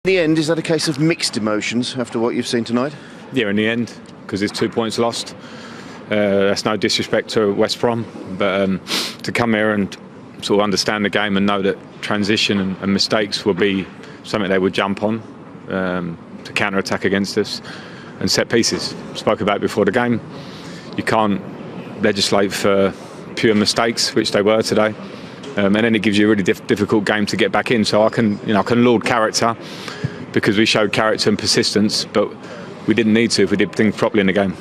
In the end, is that a case of mixed emotions after what you've seen tonight? Yeah, in the end, because there's 2 points lost. That's no disrespect to West Brom, but to come here and sort of understand the game and know that transition and mistakes will be something they would jump on to counter-attack against us, and set pieces. Spoke about before the game. You can't legislate for pure mistakes, which they were today. And then it gives you a really difficult game to get back in. So I can laud character, because we showed character and persistence, but we didn't need to if we did things properly in the game.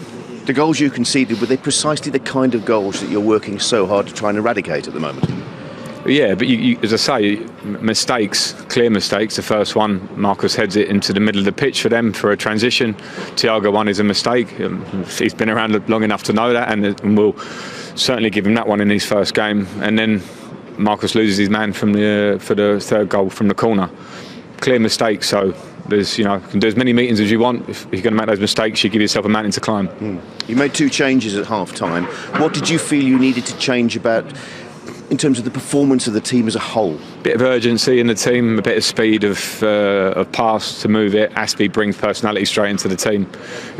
The goals you conceded, were they precisely the kind of goals that you're working so hard to try and eradicate at the moment? Yeah, but you, as I say, mistakes, clear mistakes. The first one, Marcus heads it into the middle of the pitch for them for a transition. Thiago one is a mistake. He's been around long enough to know that, and we'll certainly give him that one in his first game. And then Marcus loses his man for the third goal from the corner. Clear mistake. So there's you can do as many meetings as you want. If you're going to make those mistakes, you give yourself a mountain to climb. You made 2 changes at half time. What did you feel you needed to change about in terms of the performance of the team as a whole? Bit of urgency in the team, a bit of speed of pass to move it. Aspie brings personality straight into the team,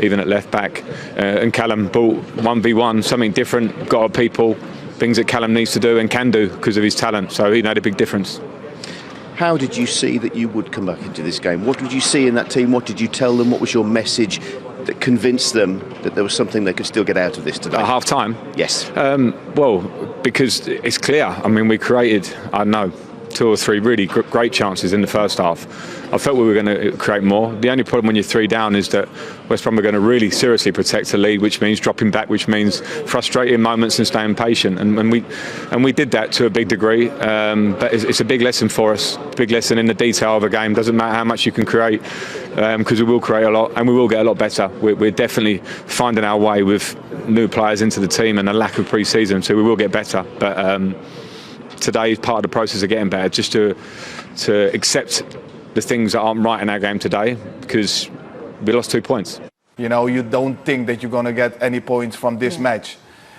even at left back. And Callum brought 1v1, something different, got our people, things that Callum needs to do and can do because of his talent. So he made a big difference. How did you see that you would come back into this game? What did you see in that team? What did you tell them? What was your message that convinced them that there was something they could still get out of this today? At half time? Yes. Well, because it's clear. I mean, we created, I don't know, 2 or 3 really great chances in the first half. I felt we were going to create more. The only problem when you're 3 down is that West Brom are going to really seriously protect the lead, which means dropping back, which means frustrating moments and staying patient. And we did that to a big degree. But it's a big lesson for us. Big lesson in the detail of a game. Doesn't matter how much you can create, because we will create a lot and we will get a lot better. We're definitely finding our way with new players into the team and a lack of pre-season, so we will get better. But today is part of the process of getting better, just to accept the things that aren't right in our game today, because we lost 2 points. You don't think that you're going to get any points from this match,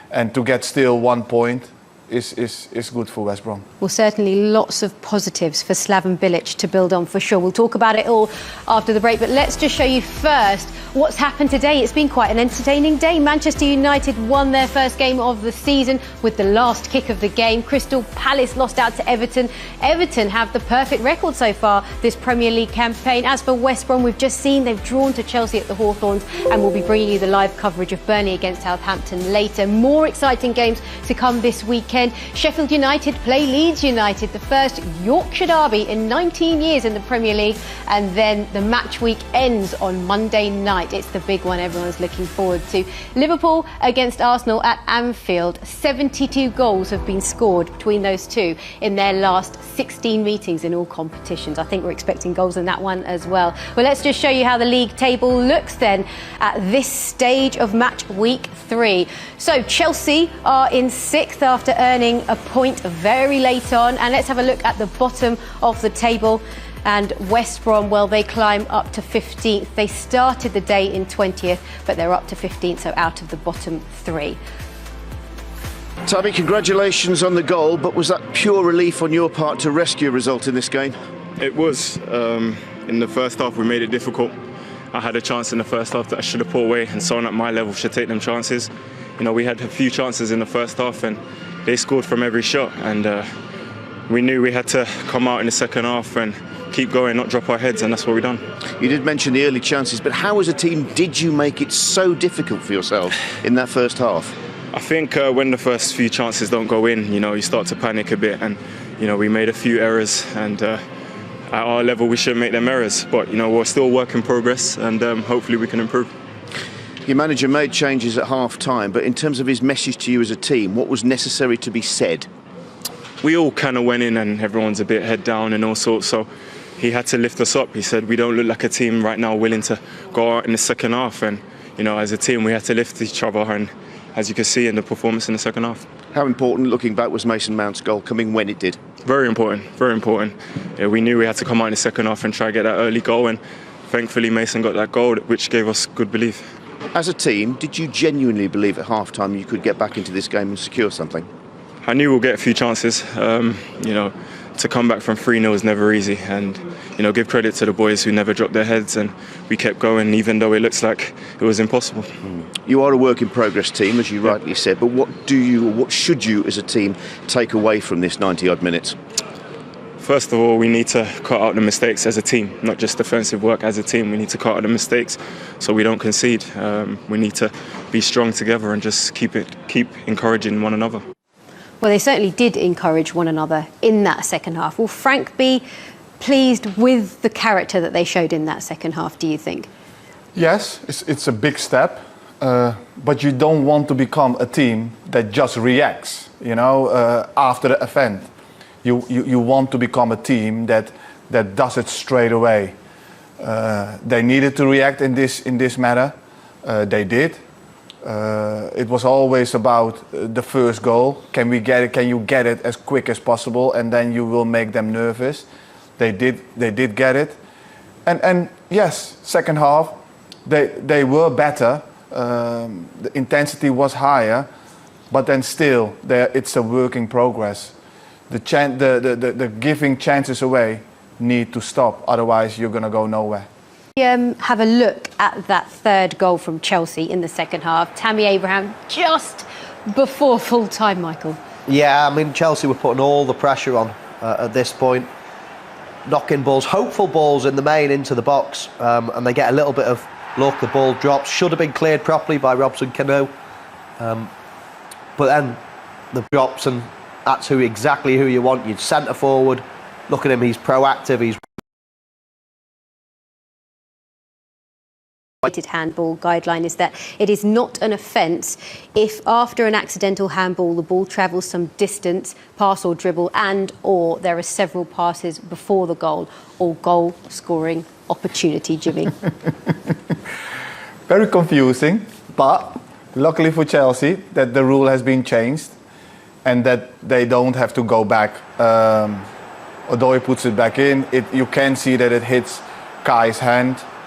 and to get still 1 point is good for West Brom. Well, certainly lots of positives for Slaven Bilic to build on, for sure. We'll talk about it all after the break, but let's just show you first what's happened today. It's been quite an entertaining day. Manchester United won their first game of the season with the last kick of the game. Crystal Palace lost out to Everton. Everton have the perfect record so far this Premier League campaign. As for West Brom, we've just seen they've drawn to Chelsea at the Hawthorns, and we'll be bringing you the live coverage of Burnley against Southampton later. More exciting games to come this weekend. Sheffield United play Leeds United, the first Yorkshire derby in 19 years in the Premier League, and then the match week ends on Monday night. It's the big one everyone's looking forward to. Liverpool against Arsenal at Anfield. 72 goals have been scored between those two in their last 16 meetings in all competitions. I think we're expecting goals in that one as well. Well, let's just show you how the league table looks then at this stage of match week 3. So Chelsea are in 6th after earning a point very late on, and let's have a look at the bottom of the table. And West Brom, well, they climb up to 15th. They started the day in 20th, but they're up to 15th, so out of the bottom 3. Tabby, congratulations on the goal, but was that pure relief on your part to rescue a result in this game? It was. In the first half, we made it difficult. I had a chance in the first half that I should have put away, and someone at my level should take them chances. We had a few chances in the first half, and they scored from every shot, and we knew we had to come out in the second half and keep going, not drop our heads, and that's what we've done. You did mention the early chances, but how as a team did you make it so difficult for yourself in that first half? I think when the first few chances don't go in, you start to panic a bit, and we made a few errors, and at our level we shouldn't make them errors, but we're still a work in progress, and hopefully we can improve. Your manager made changes at half time, but in terms of his message to you as a team, what was necessary to be said? We all kind of went in and everyone's a bit head down and all sorts, so he had to lift us up. He said we don't look like a team right now willing to go out in the second half, and as a team we had to lift each other, and as you can see in the performance in the second half. How important, looking back, was Mason Mount's goal coming when it did? Very important, very important. Yeah, we knew we had to come out in the second half and try to get that early goal, and thankfully Mason got that goal, which gave us good belief. As a team, did you genuinely believe at half-time you could get back into this game and secure something? I knew we'll get a few chances. to come back from 3-0 is never easy, and give credit to the boys who never dropped their heads, and we kept going even though it looks like it was impossible. You are a work in progress team, as you rightly said, but what should you as a team take away from this 90 odd minutes? First of all, we need to cut out the mistakes as a team, not just defensive work. As a team, we need to cut out the mistakes so we don't concede. We need to be strong together and just keep encouraging one another. Well, they certainly did encourage one another in that second half. Will Frank be pleased with the character that they showed in that second half, do you think? Yes, it's a big step, but you don't want to become a team that just reacts, after the event. You want to become a team that does it straight away. They needed to react in this matter. They did. It was always about the first goal. Can we get it? Can you get it as quick as possible? And then you will make them nervous. They did get it. And yes, second half, they were better. The intensity was higher, but then still, it's a work in progress. The giving chances away need to stop. Otherwise, you're going to go nowhere. Have a look at that third goal from Chelsea in the second half. Tammy Abraham just before full time, Michael. Yeah, I mean, Chelsea were putting all the pressure on at this point. Knocking balls, hopeful balls in the main into the box, and they get a little bit of luck. The ball drops, should have been cleared properly by Robson Cano. But then the drops, and that's exactly who you want. You'd centre forward. Look at him, he's proactive, he's handball guideline is that it is not an offence if after an accidental handball the ball travels some distance, pass or dribble, and or there are several passes before the goal or goal scoring opportunity. Jimmy. Very confusing, but luckily for Chelsea that the rule has been changed and that they don't have to go back. Odoi puts it back in. You can see that it hits Kai's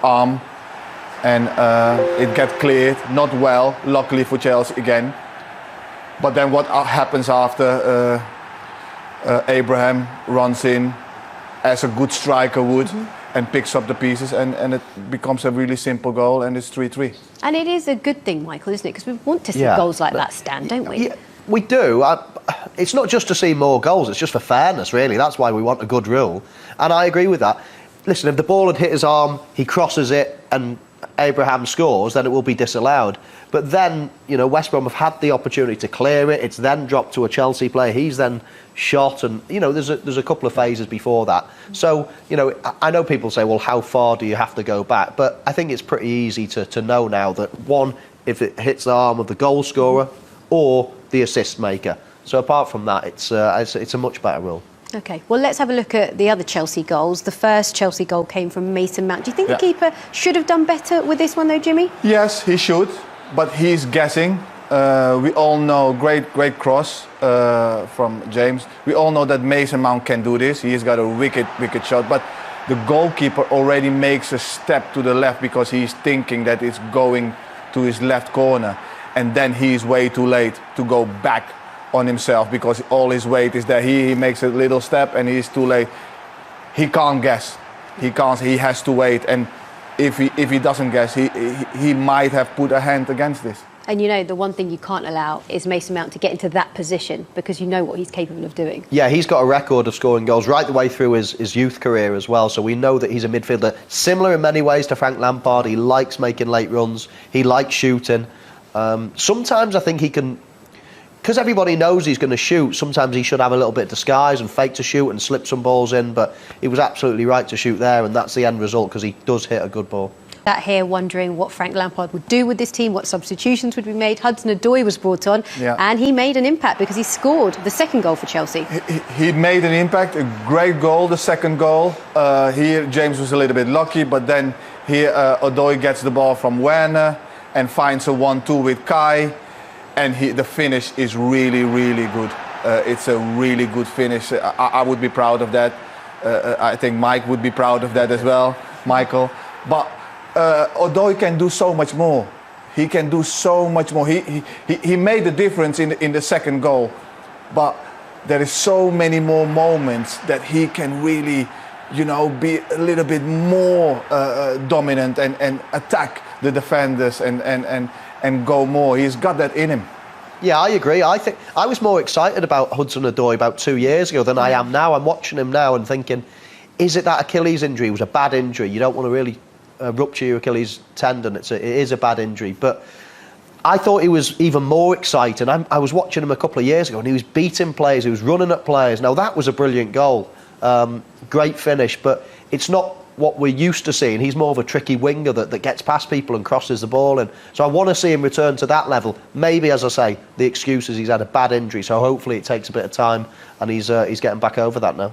arm. And it gets cleared, not well, luckily for Chelsea again. But then what happens after Abraham runs in as a good striker would and picks up the pieces, and it becomes a really simple goal, and it's 3-3. And it is a good thing, Michael, isn't it? Because we want to see goals like that stand, don't we? Yeah, we do. It's not just to see more goals, it's just for fairness, really. That's why we want a good rule. And I agree with that. Listen, if the ball had hit his arm, he crosses it, and Abraham scores, then it will be disallowed. But then, West Brom have had the opportunity to clear it. It's then dropped to a Chelsea player. He's then shot, and there's a couple of phases before that. So, I know people say, well, how far do you have to go back? But I think it's pretty easy to know now that one, if it hits the arm of the goal scorer or the assist maker. So apart from that, it's a much better rule. OK, well, let's have a look at the other Chelsea goals. The first Chelsea goal came from Mason Mount. Do you think the keeper should have done better with this one, though, Jimmy? Yes, he should, but he's guessing. We all know, great cross from James. We all know that Mason Mount can do this. He's got a wicked shot, but the goalkeeper already makes a step to the left because he's thinking that it's going to his left corner, and then he's way too late to go back on himself because all his weight is there. He makes a little step and he's too late. He can't guess. He has to wait. And if he doesn't guess, he might have put a hand against this. And the one thing you can't allow is Mason Mount to get into that position because you know what he's capable of doing. Yeah, he's got a record of scoring goals right the way through his youth career as well. So we know that he's a midfielder similar in many ways to Frank Lampard. He likes making late runs. He likes shooting. Sometimes I think he can, because everybody knows he's going to shoot, sometimes he should have a little bit of disguise and fake to shoot and slip some balls in, but he was absolutely right to shoot there, and that's the end result because he does hit a good ball. Sat here wondering what Frank Lampard would do with this team, what substitutions would be made. Hudson-Odoi was brought on, and he made an impact because he scored the second goal for Chelsea. He made an impact, a great goal, the second goal. Here, James was a little bit lucky, but then here, Odoi gets the ball from Werner and finds a 1-2 with Kai. And the finish is really, really good. It's a really good finish. I would be proud of that. I think Mike would be proud of that as well, Michael. But Odoi can do so much more. He can do so much more. He made the difference in the second goal. But there is so many more moments that he can really, you know, be a little bit more dominant and attack the defenders and go more. He's got that in him. Yeah, I agree. I think I was more excited about Hudson-Odoi about 2 years ago than I am now. I'm watching him now and thinking, is it that Achilles injury? It was a bad injury. You don't want to really rupture your Achilles tendon. It is a bad injury. But I thought he was even more exciting. I was watching him a couple of years ago and he was beating players, he was running at players. Now, that was a brilliant goal. Great finish, but it's not what we're used to seeing. He's more of a tricky winger that gets past people and crosses the ball in. So I want to see him return to that level. Maybe, as I say, the excuse is he's had a bad injury, so hopefully it takes a bit of time and he's getting back over that now.